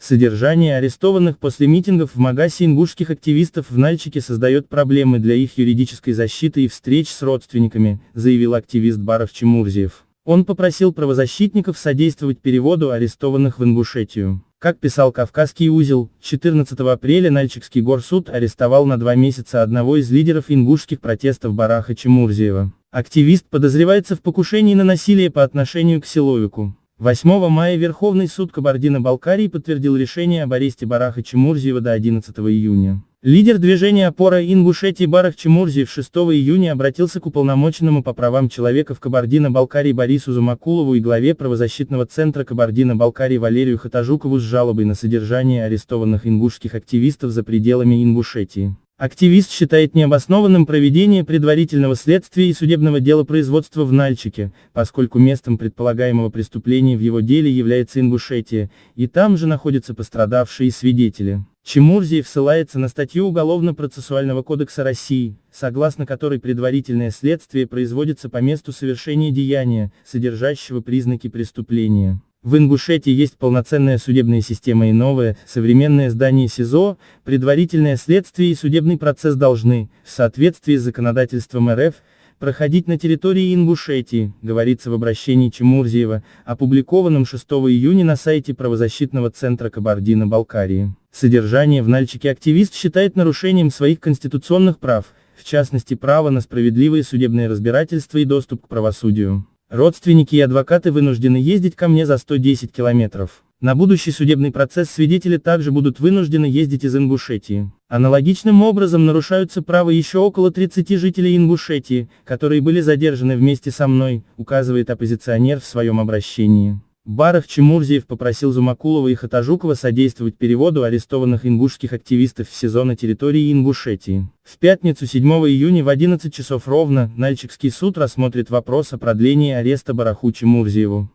Содержание арестованных после митингов в Магасе ингушских активистов в Нальчике создает проблемы для их юридической защиты и встреч с родственниками, заявил активист Барах Чемурзиев. Он попросил правозащитников содействовать переводу арестованных в Ингушетию. Как писал «Кавказский узел», 14 апреля Нальчикский горсуд арестовал на 2 месяца одного из лидеров ингушских протестов Бараха Чемурзиева. Активист подозревается в покушении на насилие по отношению к силовику. 8 мая Верховный суд Кабардино-Балкарии подтвердил решение об аресте Бараха Чемурзиева до 11 июня. Лидер движения «Опора Ингушетии» Барах Чемурзиев 6 июня обратился к уполномоченному по правам человека в Кабардино-Балкарии Борису Зумакулову и главе правозащитного центра Кабардино-Балкарии Валерию Хатажукову с жалобой на содержание арестованных ингушских активистов за пределами Ингушетии. Активист считает необоснованным проведение предварительного следствия и судебного дела производства в Нальчике, поскольку местом предполагаемого преступления в его деле является Ингушетия, и там же находятся пострадавшие и свидетели. Чемурзиев ссылается на статью Уголовно-процессуального кодекса России, согласно которой предварительное следствие производится по месту совершения деяния, содержащего признаки преступления. В Ингушетии есть полноценная судебная система и новое, современное здание СИЗО, предварительное следствие и судебный процесс должны, в соответствии с законодательством РФ, проходить на территории Ингушетии, говорится в обращении Чемурзиева, опубликованном 6 июня на сайте правозащитного центра Кабардино-Балкарии. Содержание в Нальчике активист считает нарушением своих конституционных прав, в частности право на справедливое судебное разбирательство и доступ к правосудию. Родственники и адвокаты вынуждены ездить ко мне за 110 километров. На будущий судебный процесс свидетели также будут вынуждены ездить из Ингушетии. Аналогичным образом нарушаются права еще около 30 жителей Ингушетии, которые были задержаны вместе со мной, указывает оппозиционер в своем обращении. Барах Чемурзиев попросил Зумакулова и Хатажукова содействовать переводу арестованных ингушских активистов в СИЗО на территории Ингушетии. В пятницу 7 июня в 11 часов ровно Нальчикский суд рассмотрит вопрос о продлении ареста Бараху Чемурзиеву.